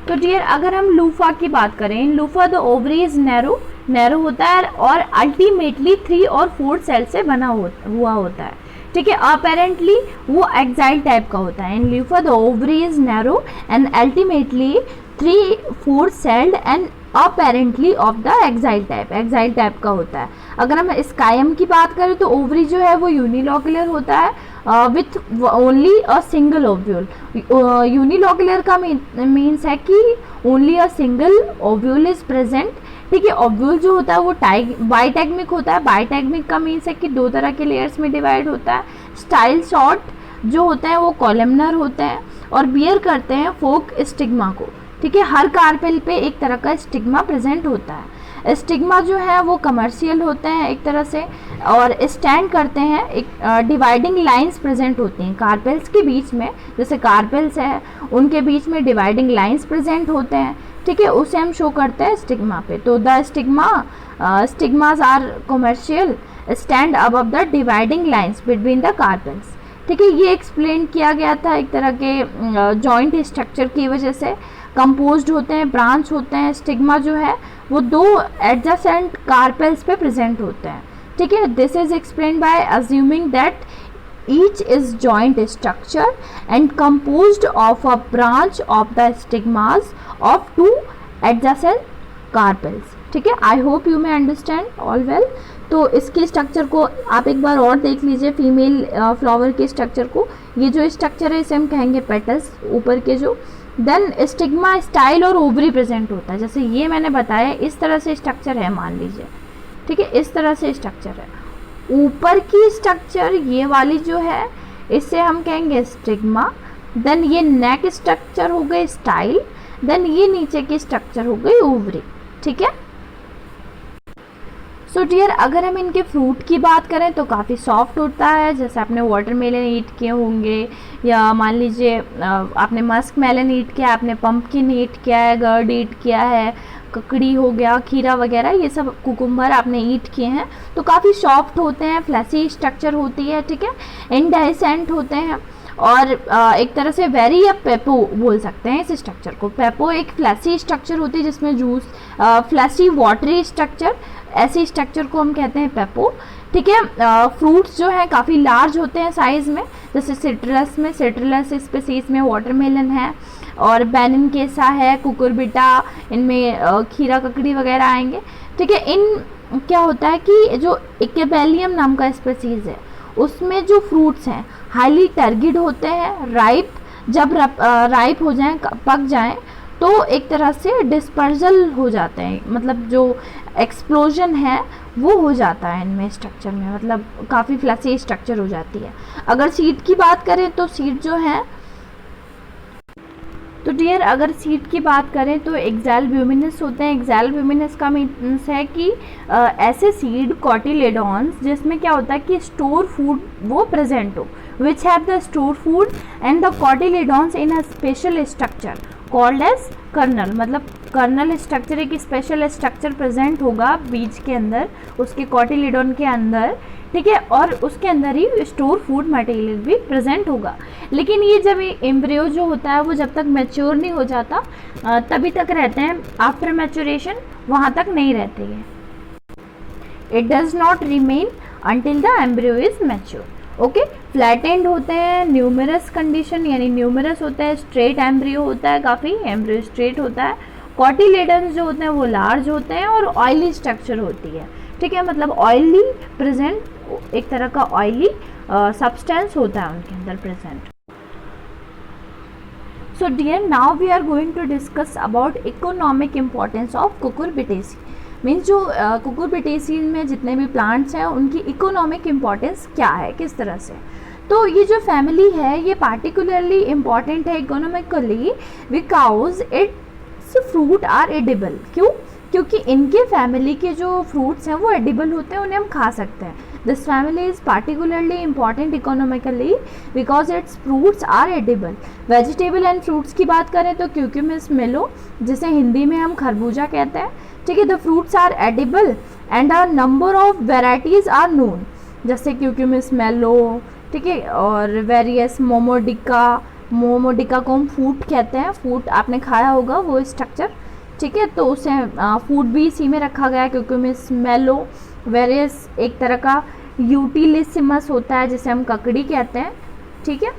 तो डियर अगर हम लूफा की बात करें, in Luffa the ovary is narrow होता है और अल्टीमेटली 3 और 4 सेल से बना हुआ होता है। ठीक है, अपेरेंटली वो एक्साइल टाइप का होता है। In Luffa the ovary is narrow and ultimately 3, 4 celled and apparently of the axile type का होता है। अगर हम स्कायम की बात करें तो ओवरी जो है वो यूनिलोकुलर होता है with only a single ovule. Unilocular का मीन्स है कि only a single ovule is present. ठीक है, ओव्यूल जो होता है वो बाइटैगमिक होता है। बाइटैगमिक का मीन्स है कि 2 तरह के लेयर्स में डिवाइड होता है। स्टाइल शॉर्ट जो होते हैं वो कॉलमनर होते हैं और बियर करते हैं फोक स्टिग्मा को। ठीक है, हर कार्पेल पे एक तरह का स्टिग्मा प्रेजेंट होता है। स्टिग्मा जो है वो कमर्शियल होते हैं एक तरह से और स्टैंड करते हैं, एक डिवाइडिंग लाइंस प्रेजेंट होती हैं कार्पेल्स के बीच में। जैसे कार्पेल्स है उनके बीच में डिवाइडिंग लाइंस प्रेजेंट होते हैं। ठीक है, उसे हम शो करते हैं स्टिग्मा पे। तो the stigmas are commissural stand above the dividing lines between the carpels. ठीक है, ये एक्सप्लेन किया गया था एक तरह के जॉइंट स्ट्रक्चर की वजह से कंपोज्ड होते हैं, ब्रांच होते हैं। स्टिग्मा जो है वो 2 एडजेसेंट कार्पेल्स पे प्रेजेंट होते हैं। ठीक है, this is explain by assuming that each is joint structure and composed of a branch of the stigmas of 2 adjacent carpels. ठीक है, I hope you may understand all well. तो इसके structure को आप एक बार और देख लीजिए, फीमेल फ्लावर के स्ट्रक्चर को। ये जो स्ट्रक्चर है इसे हम कहेंगे पेटल्स, ऊपर के जो। देन स्टिग्मा, स्टाइल और ओवरी प्रेजेंट होता है। जैसे ये मैंने बताया इस तरह से स्ट्रक्चर है, मान लीजिए। ठीक है, इस तरह से स्ट्रक्चर है। ऊपर की स्ट्रक्चर ये वाली जो है इसे हम कहेंगे स्टिग्मा। देन ये नेक स्ट्रक्चर हो गई स्टाइल। देन ये नीचे की स्ट्रक्चर हो गई ओवरी। ठीक है, सो डियर, अगर हम इनके फ्रूट की बात करें तो काफ़ी सॉफ्ट होता है, जैसे आपने वाटरमेलन ईट किए होंगे, या मान लीजिए आपने मस्क मेलन ईट किया, आपने पम्पकिन ईट किया है, गर्ड ईट किया है, ककड़ी हो गया, खीरा वगैरह, ये सब कुकुम्बर आपने ईट किए हैं, तो काफ़ी सॉफ्ट होते हैं, फ्लैसी स्ट्रक्चर होती है, ठीक है, इंडेसेंट होते हैं, और एक तरह से वेरी या पेपो बोल सकते हैं इस स्ट्रक्चर को। पेपो एक फ्लैसी स्ट्रक्चर होती है जिसमें जूस, फ्लैसी वाटरी स्ट्रक्चर, ऐसी स्ट्रक्चर को हम कहते हैं पेपो, ठीक है। फ्रूट्स जो है काफ़ी लार्ज होते हैं साइज़ में, जैसे सिट्रलस स्पीसीज में वाटरमेलन है, और बैनिन केसा है, कुकुरबिटा, इनमें खीरा ककड़ी वगैरह आएंगे, ठीक है। इन क्या होता है कि जो इकेबेलियम नाम का स्पीसीज है उसमें जो फ्रूट्स हैं हाईली टर्गिड होते हैं, राइप, जब राइप हो जाएं, पक जाएं, तो एक तरह से डिस्पर्जल हो जाते हैं, मतलब जो एक्सप्लोजन है वो हो जाता है इनमें स्ट्रक्चर में, मतलब काफ़ी फ्लैसी स्ट्रक्चर हो जाती है। अगर सीड की बात करें तो सीड जो है, तो डियर अगर सीड की बात करें तो एक्सैलब्यूमिनस होते हैं। एक्सैलब्यूमिनस का मीन्स है कि ऐसे सीड कॉटिलेडॉन्स जिसमें क्या होता है कि स्टोर फूड वो प्रेजेंट हो, which have the store food and the cotyledons in a special structure called as kernel, मतलब कर्नल स्ट्रक्चर, एक स्पेशल स्ट्रक्चर प्रेजेंट होगा बीज के अंदर, उसके कॉटिलेडॉन के अंदर, ठीक है, और उसके अंदर ही स्टोर फूड मटेरियल भी प्रेजेंट होगा। लेकिन ये जब एम्ब्रियो जो होता है वो जब तक मैच्योर नहीं हो जाता तभी तक रहते हैं, आफ्टर मैच्योरेशन वहाँ तक नहीं रहते हैं। It does not remain until the embryo is mature. Okay, flattened होते हैं, न्यूमरस कंडीशन यानी न्यूमरस होता है, स्ट्रेट एम्ब्रियो होता है, काफ़ी एम्ब्रियो स्ट्रेट होता है, कॉटिलेडन्स जो होते हैं वो लार्ज होते हैं, और ऑयली स्ट्रक्चर होती है, ठीक है, मतलब ऑयली प्रेजेंट, एक तरह का ऑयली सब्सटेंस होता है उनके अंदर present. So dear, now we are going to discuss about economic importance of Cucurbitaceae. Means जो कुकुरबिटेसी में जितने भी प्लांट्स हैं उनकी इकोनॉमिक इम्पोर्टेंस क्या है, किस तरह से। तो ये जो फैमिली है ये पार्टिकुलरली इम्पॉर्टेंट है economically because its fruit are edible. क्यों? क्योंकि इनके फैमिली के जो फ्रूट्स हैं वो एडिबल होते हैं, उन्हें हम खा सकते हैं। This family is particularly important economically because its fruits are edible. Vegetable and fruits की बात करें तो क्यूक्यूमिस मेलो, जिसे हिंदी में हम खरबूजा कहते हैं, ठीक है, the fruits are edible and a number of varieties are known, जैसे क्यूक्यूमिस मेलो, ठीक है, और वेरियस मोमोडिका को हम फूड कहते हैं, फूड आपने खाया होगा वो स्ट्रक्चर, ठीक है, तो उसे फूड भी इसी में रखा गया है। क्यूक्यूमिस मेलो, वेरियस एक तरह का यूटिलिसिमस होता है जिसे हम ककड़ी कहते हैं, ठीक है,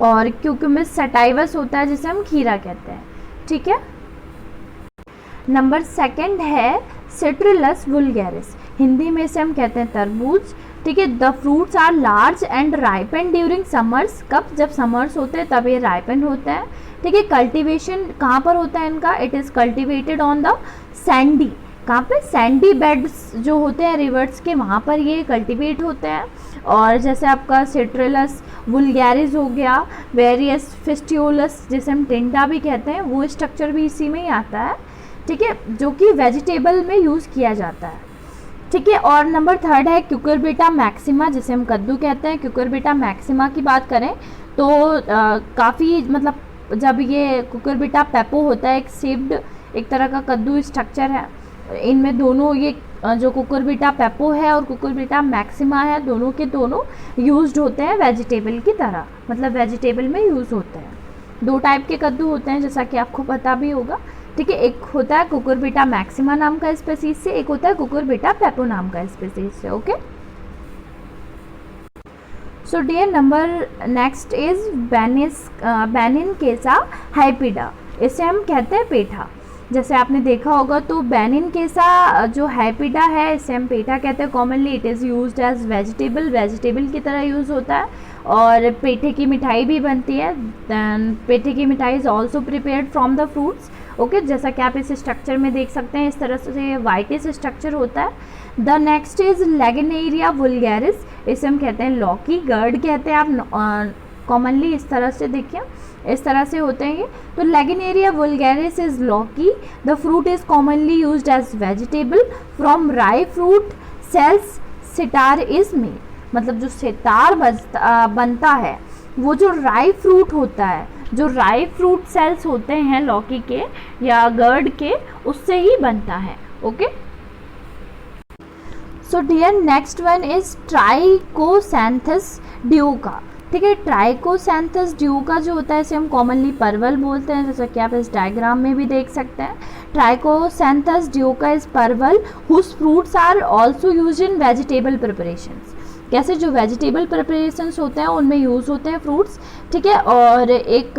और क्यूक्यूमिस सटाइवस होता है जिसे हम खीरा कहते हैं, ठीक है। नंबर सेकंड है सिट्रुलस वुल्गैरिस, हिंदी में इसे हम कहते हैं तरबूज, ठीक है। The fruits are large and ripen during summers, कब? जब समर्स होते हैं तब ये राइपन होता है, ठीक है। कल्टीवेशन कहाँ पर होता है इनका? It is cultivated on the Sandy, कहाँ पे? सैंडी बेड्स जो होते हैं रिवर्स के, वहाँ पर ये कल्टीवेट होते हैं। और जैसे आपका सिट्रुलस वुल्गैरिस हो गया, वेरियस फेस्टियोलस जिसे हम टिंडा भी कहते हैं, वो स्ट्रक्चर भी इसी में ही आता है, ठीक है, जो कि वेजिटेबल में यूज़ किया जाता है, ठीक है। और नंबर थर्ड है क्यूकरबिटा मैक्सिमा, जिसे हम कद्दू कहते हैं। क्यूकरबिटा मैक्सिमा की बात करें तो काफ़ी, मतलब जब ये कुकुरबिटा पेपो होता है, एक शेप्ड एक तरह का कद्दू स्ट्रक्चर है, इनमें दोनों ये जो कुकुरबिटा पेपो है और कुकुरबिटा मैक्सिमा है, दोनों के दोनों यूज्ड होते हैं वेजिटेबल की तरह, मतलब वेजिटेबल में यूज़ होते हैं। दो टाइप के कद्दू होते हैं जैसा कि आपको पता भी होगा, ठीक है, एक होता है कुकुरबिटा मैक्सिमा नाम का स्पीसीज से, एक होता है कुकुरबिटा पेपो नाम का स्पीसीज से। Okay, so dear, number next is Benincasa hispida, इसे हम कहते हैं पेठा। जैसे आपने देखा होगा तो बैनिन केसा जो हाइपिडा है इसे हम पेठा कहते हैं commonly. It is used as vegetable की तरह यूज़ होता है, और पेठे की मिठाई भी बनती है। दैन पेठे की मिठाई is also prepared from the fruits. Okay, जैसा कि आप इस स्ट्रक्चर में देख सकते हैं, इस तरह से वाइटिश स्ट्रक्चर होता है। द नेक्स्ट इज लैगिनेरिया वुल्गैरिस, इसे हम कहते हैं लौकी, गर्ड कहते हैं आप कॉमनली, इस तरह से देखिए इस तरह से होते हैं ये। तो Lagenaria vulgaris is lauki, the fruit is commonly used as vegetable, from dry fruit shells sitar is made, मतलब जो सितार बनता है वो जो राई फ्रूट होता है, जो राई फ्रूट सेल्स होते हैं लौकी के या गर्ड के, उससे ही बनता है। Okay, so dear next one is Trichosanthes dioica. ठीक है, ट्राइकोसैंथस ड्यूका जो होता है इसे हम कॉमनली परवल बोलते हैं, जैसा कि आप इस डायग्राम में भी देख सकते हैं। Trichosanthes dioica is parwal whose fruits are also use in vegetable preparations. कैसे, जो वेजिटेबल प्रिपरेशंस होते हैं उनमें यूज़ होते हैं फ्रूट्स। ठीक है, और एक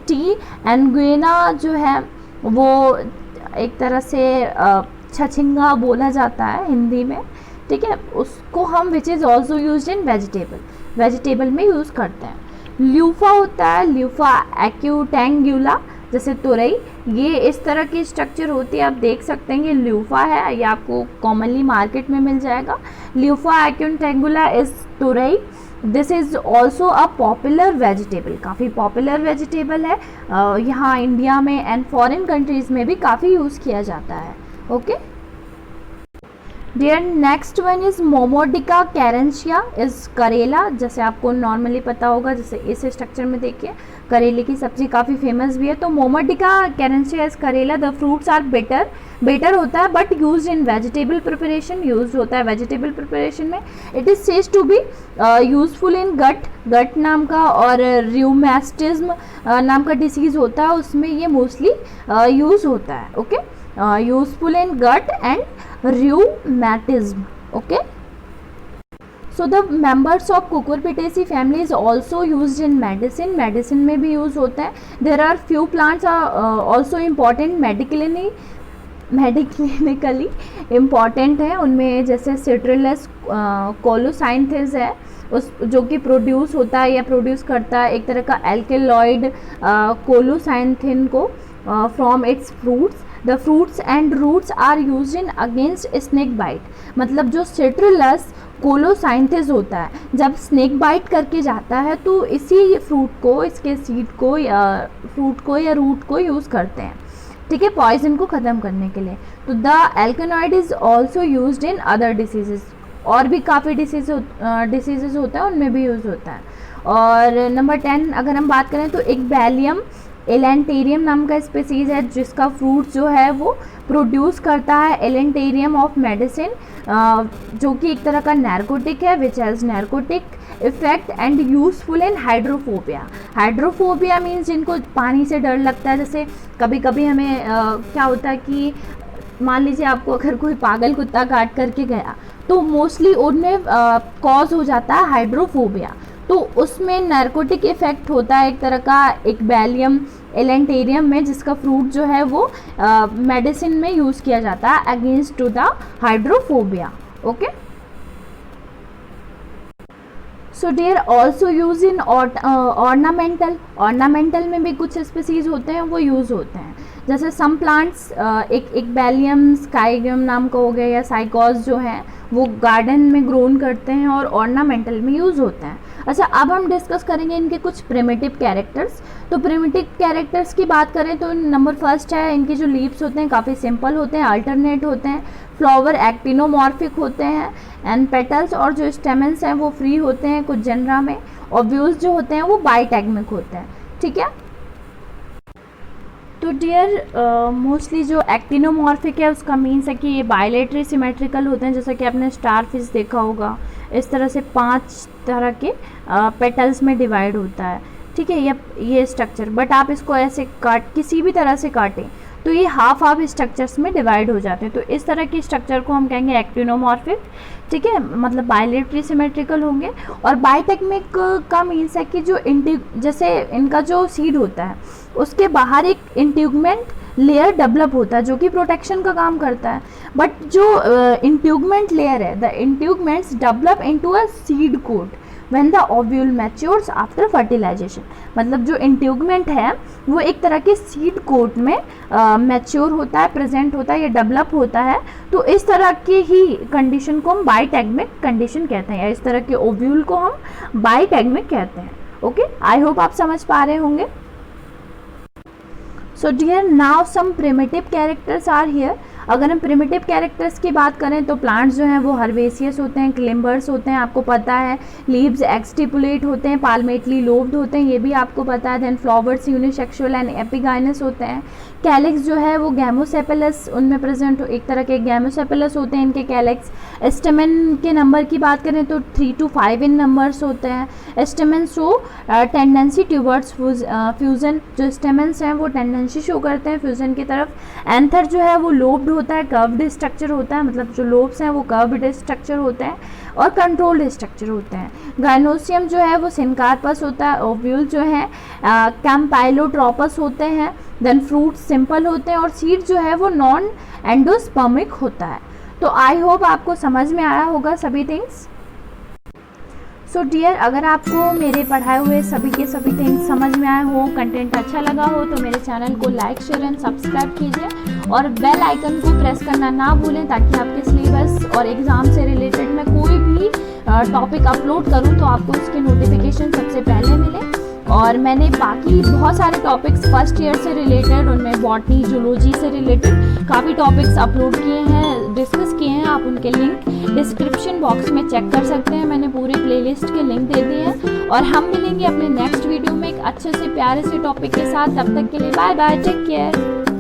टी एंगुइना जो है वो एक तरह से छछिंगा बोला जाता है हिंदी में। ठीक है, उसको हम which is also use in vegetable में यूज़ करते हैं। ल्यूफा होता है, ल्यूफा एक्यूटेंगुला, जैसे तुरई, ये इस तरह की स्ट्रक्चर होती है, आप देख सकते हैं ये ल्यूफा है, ये आपको कॉमनली मार्केट में मिल जाएगा। ल्यूफा एक्यूटेंगुला इज तुरई, this is also a popular vegetable, काफ़ी पॉपुलर वेजिटेबल है, यहाँ इंडिया में एंड फॉरेन कंट्रीज़ में भी काफ़ी यूज़ किया जाता है। Okay, dear next one is Momordica charantia is karela, जैसे आपको नॉर्मली पता होगा, जैसे इस स्ट्रक्चर में देखिए करेले की सब्जी काफ़ी फेमस भी है। तो Momordica charantia is karela, the fruits are better होता है but use in vegetable preparation, use होता है वेजिटेबल प्रिपरेशन में। It is says to be useful in gut नाम का और रियूमेटिज्म नाम का डिसीज होता है, उसमें ये मोस्टली यूज होता है। Okay, useful in gout and rheumatism. Okay, so the members of cucurbitaceae family is also used in medicine में भी यूज होता है। there are few plants are also important medically important है, उनमें जैसे सिट्रुलस कोलोसाइंथिस है, उस जो कि प्रोड्यूस होता है या प्रोड्यूस करता है एक तरह का एल्केलॉइड कोलोसाइंथिन को from its fruits. The fruits and roots are use in against snake bite, मतलब जो सिट्रुलस कोलोसाइंथिस होता है जब स्नेक बाइट करके जाता है तो इसी फ्रूट को, इसके सीड को या फ्रूट को या रूट को यूज़ करते हैं। ठीक है, पॉइजन को ख़त्म करने के लिए। तो the alkaloid is also used in other diseases, और भी काफ़ी डिसीजेज होता है उनमें भी यूज़ होता है। और नंबर 10 अगर हम बात करें तो एक बैलियम एलेंटेरियम नाम का स्पीसीज है जिसका फ्रूट जो है वो प्रोड्यूस करता है एलेंटेरियम ऑफ मेडिसिन, जो कि एक तरह का नैर्कोटिक है which has narcotic effect and useful in hydrophobia. Hydrophobia means जिनको पानी से डर लगता है, जैसे कभी कभी हमें क्या होता है कि मान लीजिए आपको अगर कोई पागल कुत्ता काट करके गया तो मोस्टली उनमें कॉज हो जाता है हाइड्रोफोबिया, तो उसमें नार्कोटिक इफेक्ट होता है एक तरह का एक बैलियम एलेंटेरियम में, जिसका फ्रूट जो है वो मेडिसिन में यूज़ किया जाता है against to the hydrophobia. Okay, so dear also use in ornamental में भी कुछ स्पीसीज होते हैं वो यूज़ होते हैं, जैसे सम प्लांट्स एक बैलियम स्काइगम नाम का हो गया या साइकोस जो है वो गार्डन में ग्रोन करते हैं और ऑर्नामेंटल में यूज़ होते हैं। अच्छा, अब हम डिस्कस करेंगे इनके कुछ प्रिमिटिव कैरेक्टर्स। तो प्रिमिटिव कैरेक्टर्स की बात करें तो नंबर फर्स्ट है, इनके जो लीव्स होते हैं काफ़ी सिंपल होते हैं, अल्टरनेट होते हैं, फ्लावर एक्टिनोमॉर्फिक होते हैं एंड पेटल्स और जो स्टेमन्स हैं वो फ्री होते हैं कुछ जनरा में, और व्यूज जो होते हैं वो बाइटैगमिक होते हैं। ठीक है, तो डियर मोस्टली जो एक्टिनोमॉर्फिक है उसका मीन्स है कि ये बायलेटरी सिमेट्रिकल होते हैं, जैसा कि आपने स्टार फिश देखा होगा, इस तरह से 5 तरह के पेटल्स में डिवाइड होता है। ठीक है, ये स्ट्रक्चर, बट आप इसको ऐसे किसी भी तरह से काटें तो ये हाफ स्ट्रक्चर्स में डिवाइड हो जाते हैं, तो इस तरह की स्ट्रक्चर को हम कहेंगे एक्टिनोमॉर्फिक। ठीक है, मतलब बायलेटरी सिमेट्रिकल होंगे। और बाइटैगमिक का मीन्स है कि जो जैसे इनका जो सीड होता है उसके बाहर एक इंट्यूगमेंट लेयर डेवलप होता है जो कि प्रोटेक्शन का काम करता है, बट जो इंट्यूगमेंट लेयर है, the integuments develop into a seed coat when the ovule matures after fertilization, मतलब जो इंट्यूगमेंट है वो एक तरह के सीड कोट में मैच्योर होता है, प्रेजेंट होता है, ये डेवलप होता है। तो इस तरह की ही कंडीशन को हम बाइटैगमिक कंडीशन कहते हैं, या इस तरह के ओव्यूल को हम बाइटैगमिक कहते हैं। ओके, आई होप आप समझ पा रहे होंगे। So dear now some primitive characters are here. अगर हम प्रिमिटिव कैरेक्टर्स की बात करें तो प्लांट्स जो हैं वो हर्बेसियस होते हैं, क्लिम्बर्स होते हैं, आपको पता है। लीव्स एक्सटिपुलेट होते हैं, पाल्मेटली लोब्ड होते हैं, ये भी आपको पता है। Then flowers unisexual and epigynous होते हैं। कैलिक्स जो है वो गैमोसेपेलस उनमें प्रेजेंट एक तरह के गैमोसेपेलस होते हैं इनके कैलिक्स। स्टेमन के नंबर की बात करें तो 3 to 5 इन नंबर्स होते हैं। स्टेमन शो टेंडेंसी टूवर्ड्स फ्यूजन, जो स्टेमन्स हैं वो टेंडेंसी शो करते हैं फ्यूजन की तरफ। एंथर जो है वो लोब्ड होता है, कर्व्ड स्ट्रक्चर होता है, मतलब जो लोब्स हैं वो कर्व्ड स्ट्रक्चर होते हैं और कंट्रोल्ड स्ट्रक्चर होते हैं। गाइनोसियम जो है वो सिनकार्पस होता है। ओव्यूल जो है कैम्पाइलोट्रोपस होते हैं। देन फ्रूट सिंपल होते हैं और सीड जो है वो नॉन एंडोस्पर्मिक होता है। तो आई होप आपको समझ में आया होगा सभी थिंग्स। सो डियर, अगर आपको मेरे पढ़ाए हुए सभी के सभी थिंग्स समझ में आए हो, कंटेंट अच्छा लगा हो, तो मेरे चैनल को लाइक शेयर एंड सब्सक्राइब कीजिए और बेल आइकन को प्रेस करना ना भूलें, ताकि आपके सिलेबस और एग्ज़ाम से रिलेटेड मैं कोई भी टॉपिक अपलोड करूं तो आपको उसकी नोटिफिकेशन सबसे पहले मिले। और मैंने बाकी बहुत सारे टॉपिक्स फर्स्ट ईयर से रिलेटेड, उनमें बॉटनी जूलॉजी से रिलेटेड काफ़ी टॉपिक्स अपलोड किए हैं, डिस्कस किए हैं। आप उनके लिंक डिस्क्रिप्शन बॉक्स में चेक कर सकते हैं, मैंने पूरे प्लेलिस्ट के लिंक दे दिए हैं। और हम मिलेंगे अपने नेक्स्ट वीडियो में एक अच्छे से प्यारे से टॉपिक के साथ। तब तक के लिए बाय बाय, टेक केयर।